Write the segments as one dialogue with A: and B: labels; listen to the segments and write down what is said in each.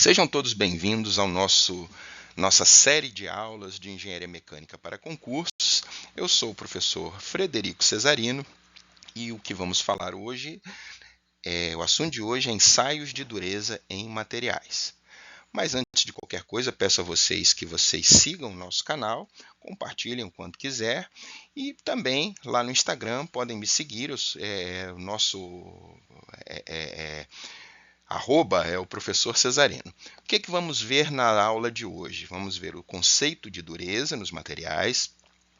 A: Sejam todos bem-vindos ao nossa série de aulas de Engenharia Mecânica para concursos. Eu sou o professor Frederico Cesarino e o que vamos falar hoje o assunto de hoje é ensaios de dureza em materiais. Mas antes de qualquer coisa, peço a vocês que vocês sigam o nosso canal, compartilhem o quanto quiser e também lá no Instagram podem me seguir, o nosso arroba é o professor Cesarino. O que vamos ver na aula de hoje? Vamos ver o conceito de dureza nos materiais,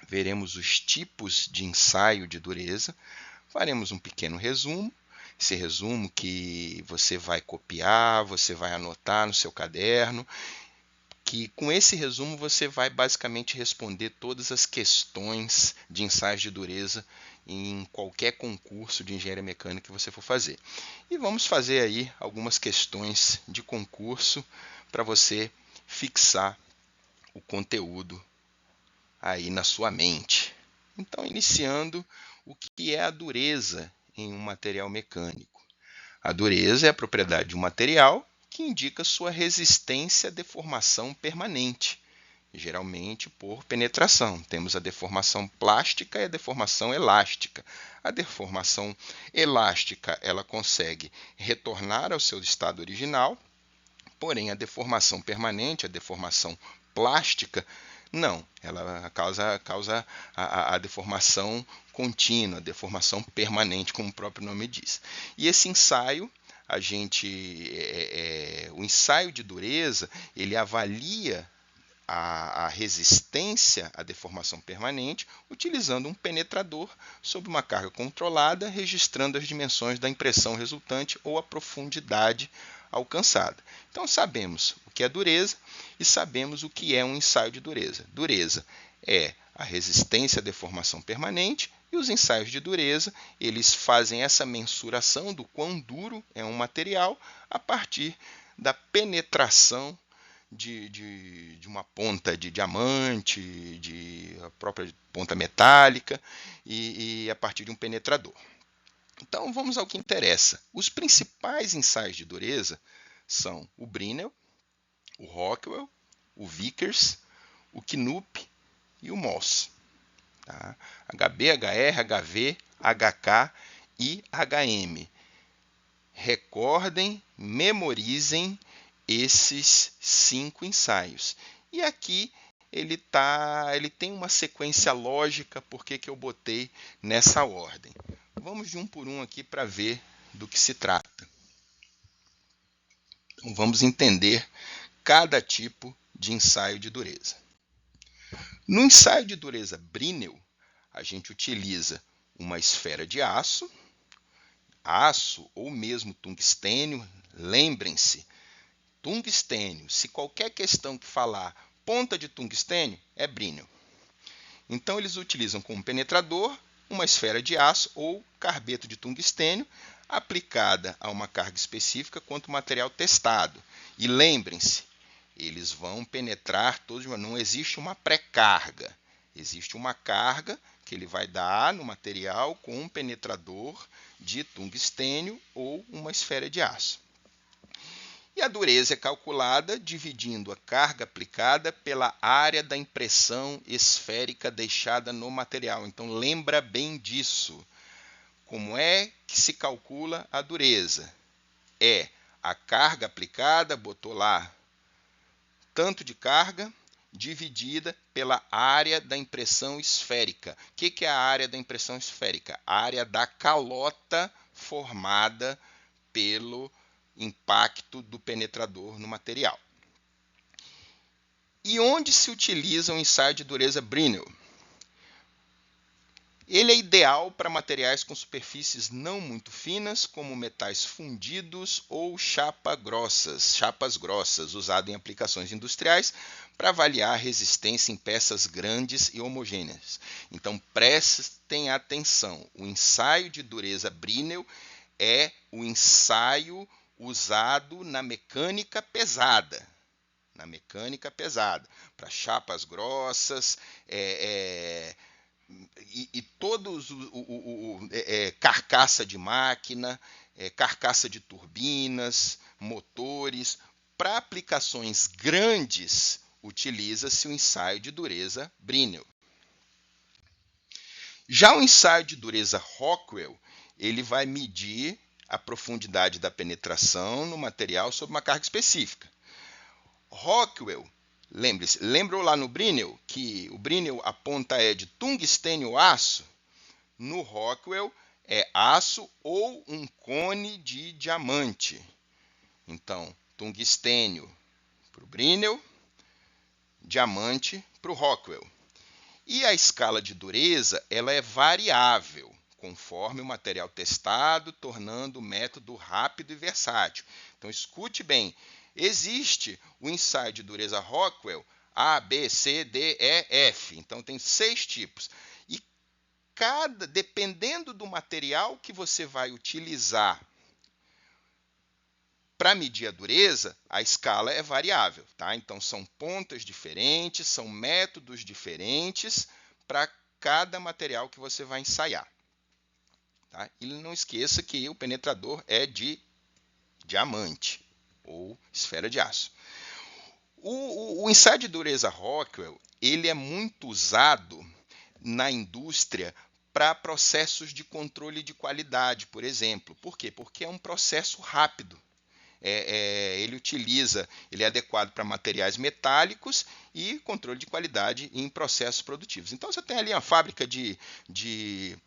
A: veremos os tipos de ensaio de dureza, faremos um pequeno resumo, esse resumo que você vai copiar, você vai anotar no seu caderno, que com esse resumo você vai basicamente responder todas as questões de ensaios de dureza em qualquer concurso de engenharia mecânica que você for fazer. E vamos fazer aí algumas questões de concurso para você fixar o conteúdo aí na sua mente. Então, iniciando, o que é a dureza em um material mecânico? A dureza é a propriedade de um material que indica sua resistência à deformação permanente, geralmente por penetração. Temos a deformação plástica e a deformação elástica. A deformação elástica, ela consegue retornar ao seu estado original, porém a deformação permanente, a deformação plástica, não, ela causa a deformação contínua, a deformação permanente, como o próprio nome diz. E esse ensaio, o ensaio de dureza, ele avalia a resistência à deformação permanente utilizando um penetrador sob uma carga controlada, registrando as dimensões da impressão resultante ou a profundidade alcançada. Então sabemos o que é dureza e sabemos o que é um ensaio de dureza. Dureza é a resistência à deformação permanente e os ensaios de dureza, eles fazem essa mensuração do quão duro é um material a partir da penetração de uma ponta de diamante, de a própria ponta metálica e a partir de um penetrador. Então vamos ao que interessa. Os principais ensaios de dureza são o Brinell, o Rockwell, o Vickers, o Knupp e o Mohs. Tá? HB, HR, HV, HK e HM. Recordem, memorizem esses 5 ensaios. E aqui ele tem uma sequência lógica, porque que eu botei nessa ordem. Vamos de um por um aqui para ver do que se trata. Então, vamos entender cada tipo de ensaio de dureza. No ensaio de dureza Brinell, a gente utiliza uma esfera de aço ou mesmo tungstênio. Lembrem-se, tungstênio, se qualquer questão que falar ponta de tungstênio, é Brinell. Então eles utilizam como penetrador uma esfera de aço ou carbeto de tungstênio aplicada a uma carga específica quanto o material testado. E lembrem-se, eles vão penetrar todos, não existe uma pré-carga, existe uma carga que ele vai dar no material com um penetrador de tungstênio ou uma esfera de aço. E a dureza é calculada dividindo a carga aplicada pela área da impressão esférica deixada no material. Então lembra bem disso. Como é que se calcula a dureza? É a carga aplicada, botou lá tanto de carga, dividida pela área da impressão esférica. O que é a área da impressão esférica? A área da calota formada pelo impacto do penetrador no material. E onde se utiliza o ensaio de dureza Brinell? Ele é ideal para materiais com superfícies não muito finas, como metais fundidos ou chapas grossas, usado em aplicações industriais para avaliar a resistência em peças grandes e homogêneas. Então prestem atenção, o ensaio de dureza Brinell é o ensaio usado na mecânica pesada. Para chapas grossas, e todos carcaça de máquina, carcaça de turbinas, motores, para aplicações grandes, utiliza-se o ensaio de dureza Brinell. Já o ensaio de dureza Rockwell, ele vai medir a profundidade da penetração no material sob uma carga específica. Rockwell, lembrou lá no Brinell que o Brinell a ponta é de tungstênio aço? No Rockwell é aço ou um cone de diamante. Então, tungstênio para o Brinell, diamante para o Rockwell. E a escala de dureza ela é variável, conforme o material testado, tornando o método rápido e versátil. Então, escute bem, existe o ensaio de dureza Rockwell A, B, C, D, E, F. Então, tem 6 tipos. E dependendo do material que você vai utilizar para medir a dureza, a escala é variável, tá? Então, são pontas diferentes, são métodos diferentes para cada material que você vai ensaiar. Tá? E não esqueça que o penetrador é de diamante ou esfera de aço. O ensaio de dureza Rockwell ele é muito usado na indústria para processos de controle de qualidade, por exemplo. Por quê? Porque é um processo rápido. Ele é adequado para materiais metálicos e controle de qualidade em processos produtivos. Então, você tem ali uma fábrica de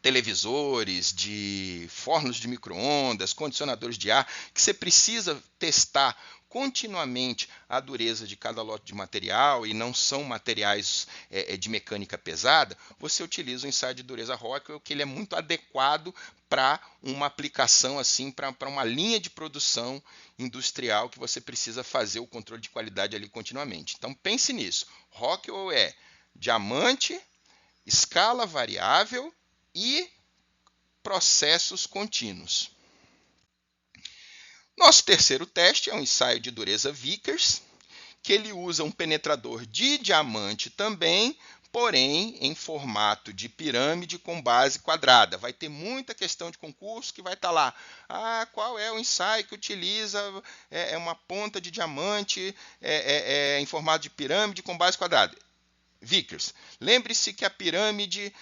A: televisores, de fornos de micro-ondas, condicionadores de ar, que você precisa testar continuamente a dureza de cada lote de material e não são materiais de mecânica pesada, você utiliza o ensaio de dureza Rockwell, que ele é muito adequado para uma aplicação assim, para uma linha de produção industrial que você precisa fazer o controle de qualidade ali continuamente. Então pense nisso. Rockwell é diamante, escala variável e processos contínuos. Nosso terceiro teste é um ensaio de dureza Vickers, que ele usa um penetrador de diamante também, porém em formato de pirâmide com base quadrada. Vai ter muita questão de concurso que vai estar lá. Qual é o ensaio que utiliza uma ponta de diamante em formato de pirâmide com base quadrada? Vickers. Lembre-se que a pirâmide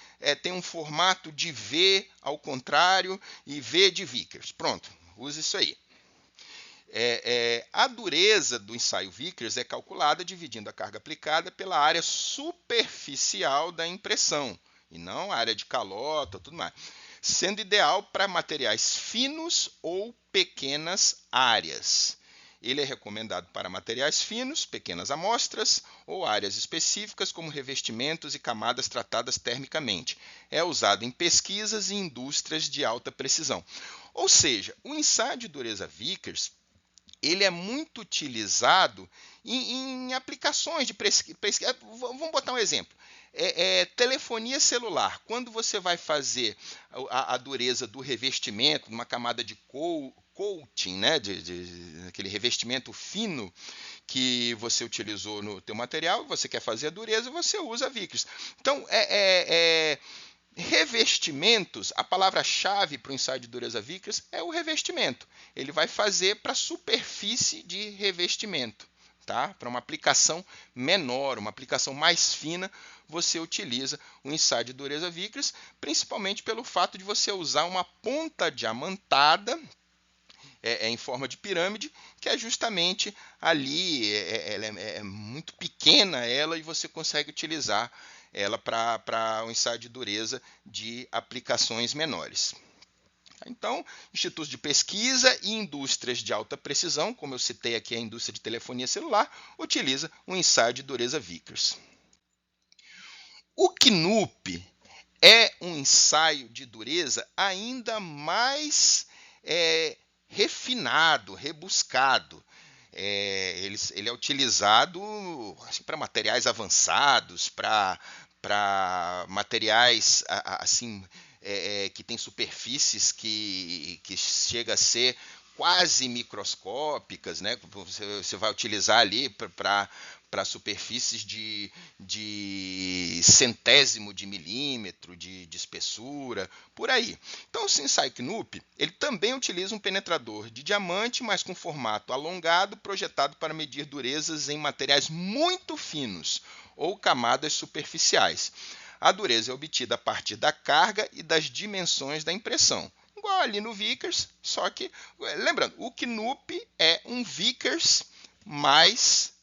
A: tem um formato de V ao contrário e V de Vickers. Pronto, use isso aí. A dureza do ensaio Vickers é calculada dividindo a carga aplicada pela área superficial da impressão, e não a área de calota, tudo mais, sendo ideal para materiais finos ou pequenas áreas. Ele é recomendado para materiais finos, pequenas amostras ou áreas específicas como revestimentos e camadas tratadas termicamente. É usado em pesquisas e indústrias de alta precisão. Ou seja, o ensaio de dureza Vickers ele é muito utilizado em aplicações de pesquisa. Vamos botar um exemplo. Telefonia celular. Quando você vai fazer a dureza do revestimento, numa camada de coating, né, aquele revestimento fino que você utilizou no teu material, você quer fazer a dureza, você usa Vickers. Então, revestimentos, a palavra-chave para o ensaio de dureza Vickers é o revestimento. Ele vai fazer para a superfície de revestimento. Tá? Para uma aplicação menor, uma aplicação mais fina, você utiliza o ensaio de dureza Vickers, principalmente pelo fato de você usar uma ponta diamantada em forma de pirâmide, que é justamente ali, ela é muito pequena ela, e você consegue utilizar ela para um ensaio de dureza de aplicações menores. Então, institutos de pesquisa e indústrias de alta precisão, como eu citei aqui a indústria de telefonia celular, utiliza um ensaio de dureza Vickers. O CNUP é um ensaio de dureza ainda mais refinado, rebuscado. Ele é utilizado assim, para materiais avançados, para materiais assim que tem superfícies que chega a ser quase microscópicas, né? Você vai utilizar ali para superfícies de centésimo de milímetro de espessura, por aí. Então o Cinsei Knoop, ele também utiliza um penetrador de diamante, mas com formato alongado, projetado para medir durezas em materiais muito finos ou camadas superficiais. A dureza é obtida a partir da carga e das dimensões da impressão. Igual ali no Vickers, só que, lembrando, o Knoop é um Vickers mais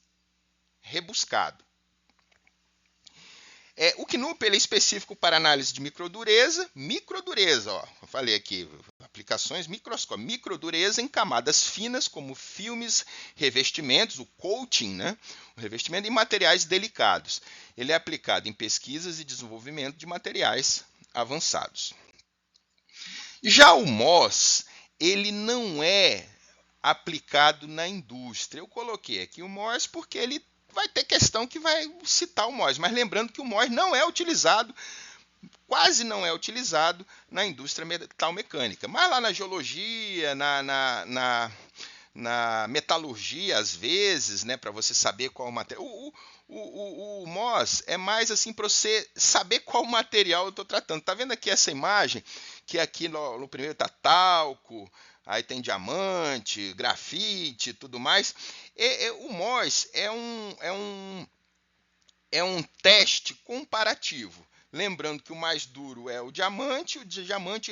A: rebuscado. O Knoop ele é específico para análise de microdureza, ó, eu falei aqui, aplicações microscópicas, microdureza em camadas finas como filmes, revestimentos, o coating, né? O revestimento, e materiais delicados. Ele é aplicado em pesquisas e desenvolvimento de materiais avançados. Já o MOS, ele não é aplicado na indústria. Eu coloquei aqui o MOS porque ele vai ter questão que vai citar o MOS, mas lembrando que o MOS não é utilizado, quase não é utilizado na indústria metalmecânica, mas lá na geologia, na metalurgia, às vezes, né, para você saber qual material. O MOS é mais assim para você saber qual material eu estou tratando. Tá vendo aqui essa imagem? Que aqui no primeiro está talco, aí tem diamante, grafite, tudo mais. O MOS é um teste comparativo. Lembrando que o mais duro é o diamante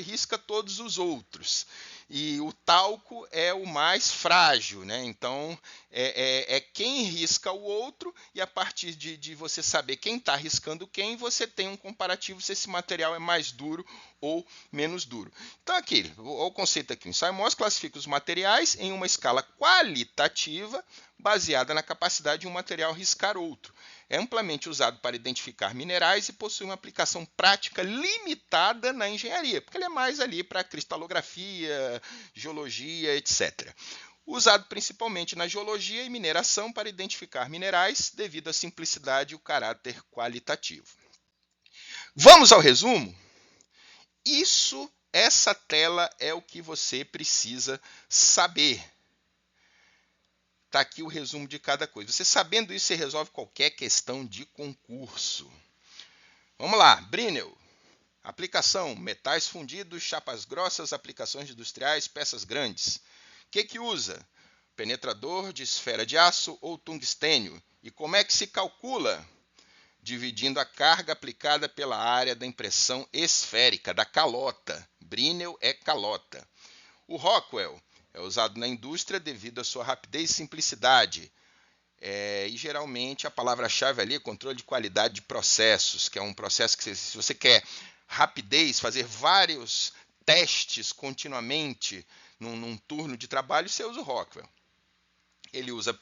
A: risca todos os outros. E o talco é o mais frágil, né? Então, é quem risca o outro, e a partir de você saber quem está riscando quem, você tem um comparativo se esse material é mais duro ou menos duro. Então, aqui, o conceito aqui, o ensaio MOS classifica os materiais em uma escala qualitativa baseada na capacidade de um material riscar outro. É amplamente usado para identificar minerais e possui uma aplicação prática limitada na engenharia, porque ele é mais ali para cristalografia, geologia, etc. Usado principalmente na geologia e mineração para identificar minerais devido à simplicidade e o caráter qualitativo. Vamos ao resumo? Essa tela é o que você precisa saber. Está aqui o resumo de cada coisa. Você sabendo isso, você resolve qualquer questão de concurso. Vamos lá, Brinell. Aplicação, metais fundidos, chapas grossas, aplicações industriais, peças grandes. O que usa? Penetrador de esfera de aço ou tungstênio. E como é que se calcula? Dividindo a carga aplicada pela área da impressão esférica, da calota. Brinell é calota. O Rockwell é usado na indústria devido à sua rapidez e simplicidade. E geralmente a palavra-chave ali é controle de qualidade de processos, que é um processo que, se você quer rapidez, fazer vários testes continuamente num turno de trabalho, você usa o Rockwell. Ele usa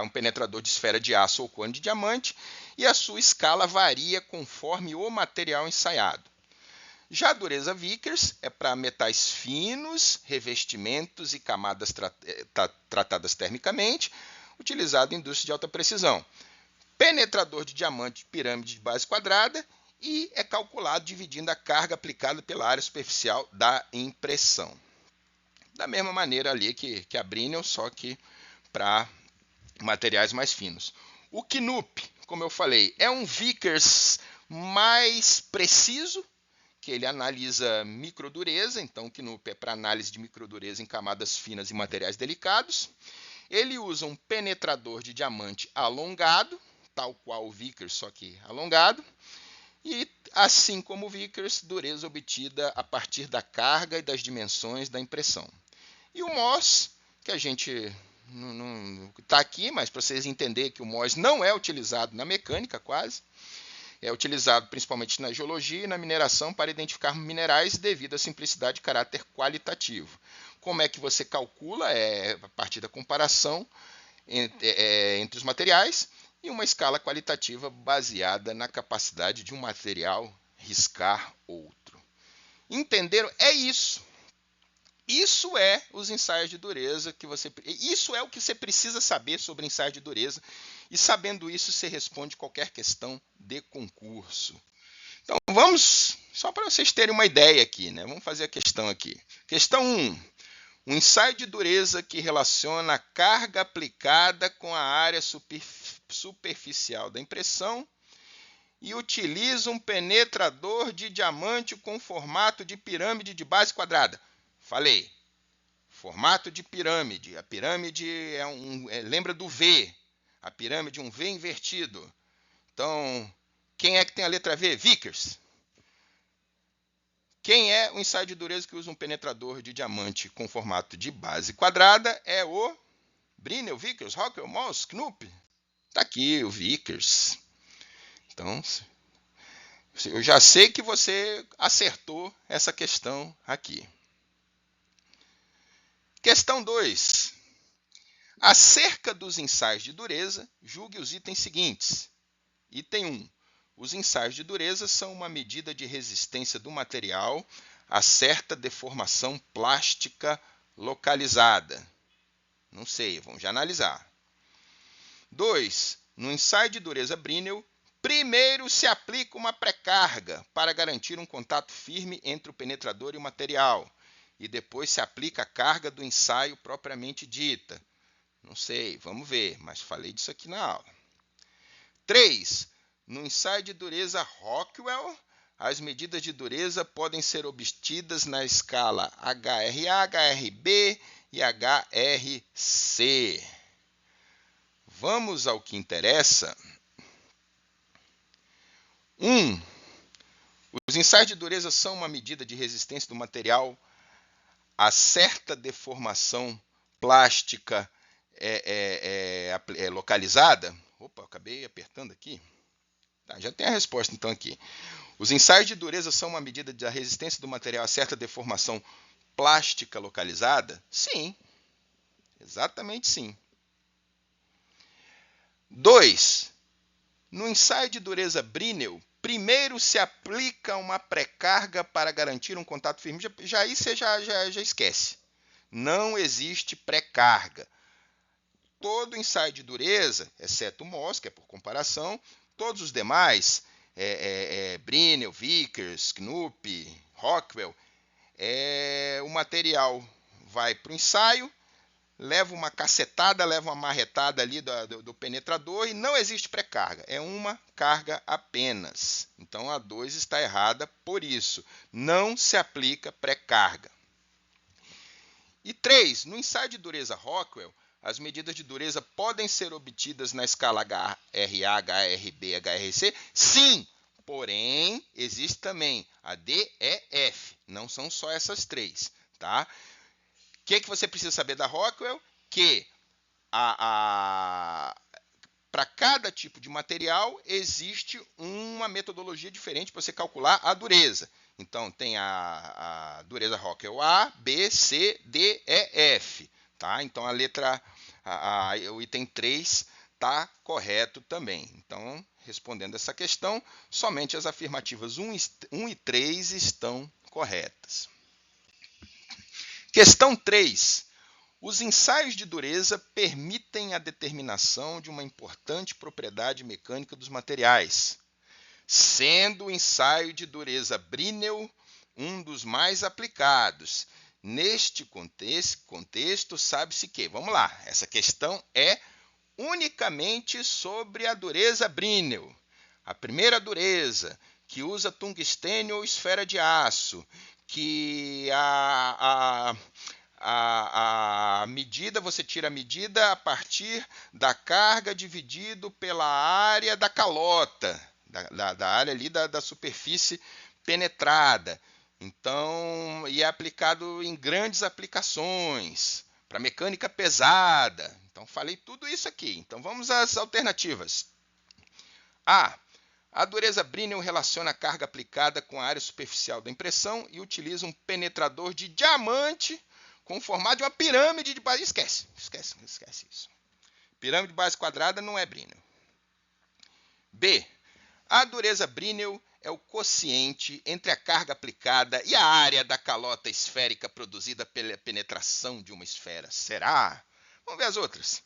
A: um penetrador de esfera de aço ou cone de diamante, e a sua escala varia conforme o material ensaiado. Já a dureza Vickers é para metais finos, revestimentos e camadas tratadas termicamente, utilizado em indústria de alta precisão. Penetrador de diamante, pirâmide de base quadrada, e é calculado dividindo a carga aplicada pela área superficial da impressão. Da mesma maneira ali que a Brinell, só que para materiais mais finos. O Knoop, como eu falei, é um Vickers mais preciso, que ele analisa microdureza, então o Knoop é para análise de microdureza em camadas finas e materiais delicados. Ele usa um penetrador de diamante alongado, tal qual o Vickers, só que alongado. E, assim como o Vickers, dureza obtida a partir da carga e das dimensões da impressão. E o MOS, que a gente não está aqui, mas para vocês entenderem que o MOS não é utilizado na mecânica quase, é utilizado principalmente na geologia e na mineração para identificar minerais devido à simplicidade e caráter qualitativo. Como é que você calcula? A partir da comparação entre os materiais e uma escala qualitativa baseada na capacidade de um material riscar outro. Entenderam? É isso. Isso é os ensaios de dureza isso é o que você precisa saber sobre ensaios de dureza, e sabendo isso você responde qualquer questão de concurso. Então vamos, só para vocês terem uma ideia aqui, né? Vamos fazer a questão aqui. Questão 1. Um ensaio de dureza que relaciona a carga aplicada com a área superficial da impressão e utiliza um penetrador de diamante com formato de pirâmide de base quadrada. Falei, formato de pirâmide. A pirâmide lembra do V. A pirâmide, um V invertido. Então, quem é que tem a letra V? Vickers. Quem é o ensaio de dureza que usa um penetrador de diamante com formato de base quadrada? É o Brinell, Vickers, Rockwell, Mohs, Knupp. Está aqui o Vickers. Então, eu já sei que você acertou essa questão aqui. Questão 2. Acerca dos ensaios de dureza, julgue os itens seguintes. Item 1. Os ensaios de dureza são uma medida de resistência do material a certa deformação plástica localizada. Não sei, vamos já analisar. 2. No ensaio de dureza Brinell, primeiro se aplica uma pré-carga para garantir um contato firme entre o penetrador e o material, e depois se aplica a carga do ensaio propriamente dita. Não sei, vamos ver, mas falei disso aqui na aula. 3. No ensaio de dureza Rockwell, as medidas de dureza podem ser obtidas na escala HRA, HRB e HRC. Vamos ao que interessa. 1. Os ensaios de dureza são uma medida de resistência do material a certa deformação plástica localizada. Opa, acabei apertando aqui. Tá, já tem a resposta então aqui. Os ensaios de dureza são uma medida da resistência do material a certa deformação plástica localizada? Sim, exatamente sim. 2. No ensaio de dureza Brinell, primeiro se aplica uma pré-carga para garantir um contato firme. Aí você já esquece. Não existe pré-carga. Todo ensaio de dureza, exceto o Mohs, que é por comparação, todos os demais, Brinell, Vickers, Knupp, Rockwell, o material vai para o ensaio, leva uma cacetada, leva uma marretada ali do penetrador e não existe pré-carga. É uma carga apenas. Então a 2 está errada por isso. Não se aplica pré-carga. E 3. No ensaio de dureza Rockwell, as medidas de dureza podem ser obtidas na escala HRA, HRB, HRC? Sim, porém, existe também a DEF. Não são só essas 3. Tá? O que você precisa saber da Rockwell? Que para cada tipo de material existe uma metodologia diferente para você calcular a dureza. Então, tem a dureza Rockwell A, B, C, D, E, F. Tá? Então, o item 3 está correto também. Então, respondendo essa questão, somente as afirmativas 1 e 3 estão corretas. Questão 3. Os ensaios de dureza permitem a determinação de uma importante propriedade mecânica dos materiais, sendo o ensaio de dureza Brinell um dos mais aplicados. Neste contexto, sabe-se que, vamos lá, essa questão é unicamente sobre a dureza Brinell. A primeira dureza, que usa tungstênio ou esfera de aço, que a medida, você tira a medida a partir da carga dividido pela área da calota, da área ali da superfície penetrada. Então, e é aplicado em grandes aplicações, para mecânica pesada. Então, falei tudo isso aqui. Então, vamos às alternativas. A dureza Brinell relaciona a carga aplicada com a área superficial da impressão e utiliza um penetrador de diamante com o formato de uma pirâmide de base. Esquece isso. Pirâmide de base quadrada não é Brinell. B. A dureza Brinell é o quociente entre a carga aplicada e a área da calota esférica produzida pela penetração de uma esfera. Será? Vamos ver as outras.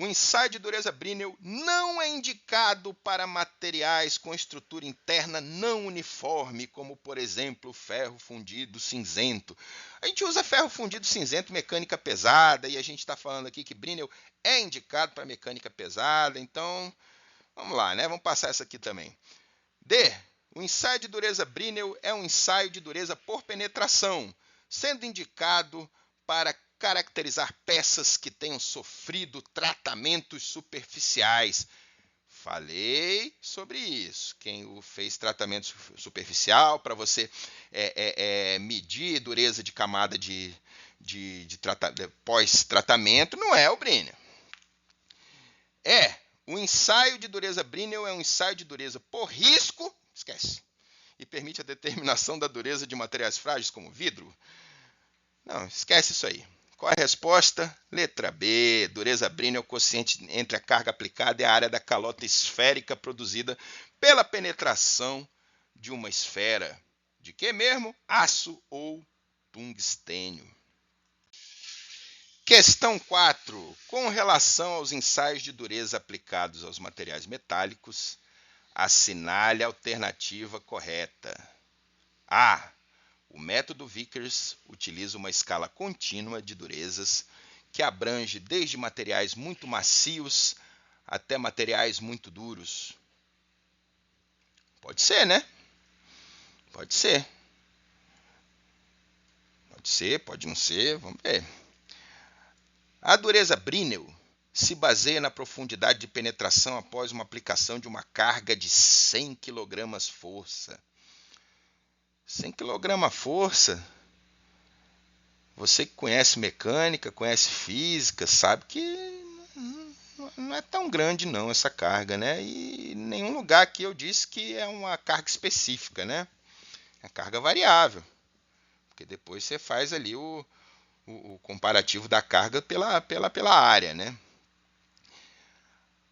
A: O ensaio de dureza Brinell não é indicado para materiais com estrutura interna não uniforme, como, por exemplo, ferro fundido cinzento. A gente usa ferro fundido cinzento mecânica pesada, e a gente está falando aqui que Brinell é indicado para mecânica pesada, então vamos lá, né? Vamos passar essa aqui também. D. O ensaio de dureza Brinell é um ensaio de dureza por penetração, sendo indicado para caracterizar peças que tenham sofrido tratamentos superficiais. Falei sobre isso. Quem fez tratamento superficial para você medir dureza de camada de pós-tratamento não é o Brinell. O ensaio de dureza Brinell é um ensaio de dureza por risco, esquece, e permite a determinação da dureza de materiais frágeis como vidro. Não, esquece isso aí. Qual é a resposta? Letra B. Dureza Brinell é o quociente entre a carga aplicada e a área da calota esférica produzida pela penetração de uma esfera. De que mesmo? Aço ou tungstênio. Questão 4. Com relação aos ensaios de dureza aplicados aos materiais metálicos, assinale a alternativa correta. A. O método Vickers utiliza uma escala contínua de durezas que abrange desde materiais muito macios até materiais muito duros. Pode ser, né? Pode ser. Pode ser, pode não ser, vamos ver. A dureza Brinell se baseia na profundidade de penetração após uma aplicação de uma carga de 100 kg força. 100 kg força, você que conhece mecânica, conhece física, sabe que não é tão grande não essa carga, né? E em nenhum lugar aqui eu disse que é uma carga específica, né? É carga variável, porque depois você faz ali o comparativo da carga pela área, né?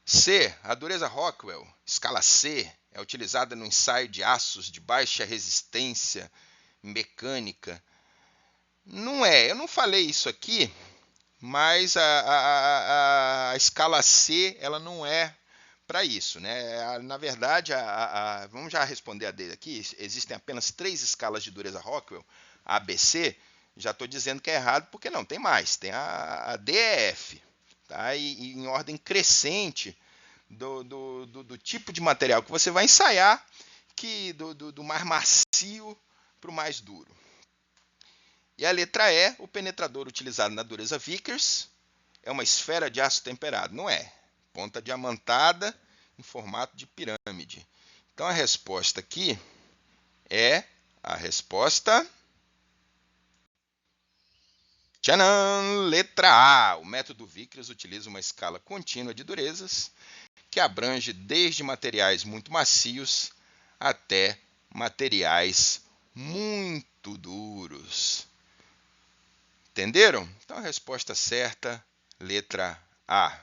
A: C. A dureza Rockwell, escala C, é utilizada no ensaio de aços de baixa resistência mecânica. Não é, eu não falei isso aqui, mas a escala C ela não é para isso, né? Na verdade, vamos já responder a dele aqui. Existem apenas 3 escalas de dureza Rockwell, A, B, C. Já estou dizendo que é errado porque não, tem mais. Tem a D, E, F, tá? E em ordem crescente do tipo de material que você vai ensaiar, que do mais macio para o mais duro. E a letra E, o penetrador utilizado na dureza Vickers é uma esfera de aço temperado. Não é. Ponta diamantada em formato de pirâmide. Então a resposta aqui é a resposta... Tcharam! Letra A. O método Vickers utiliza uma escala contínua de durezas que abrange desde materiais muito macios até materiais muito duros. Entenderam? Então a resposta certa, letra A.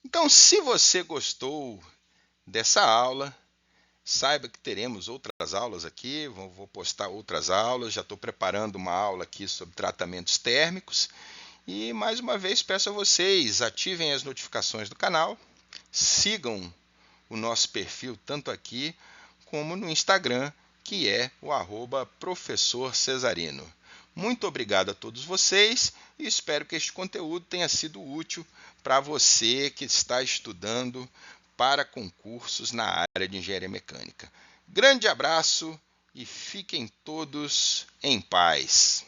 A: Então, se você gostou dessa aula, saiba que teremos outras aulas aqui, vou postar outras aulas, já estou preparando uma aula aqui sobre tratamentos térmicos. E mais uma vez peço a vocês, ativem as notificações do canal, sigam o nosso perfil tanto aqui como no Instagram, que é o @Professor Cesarino. Muito obrigado a todos vocês e espero que este conteúdo tenha sido útil para você que está estudando para concursos na área de engenharia mecânica. Grande abraço e fiquem todos em paz.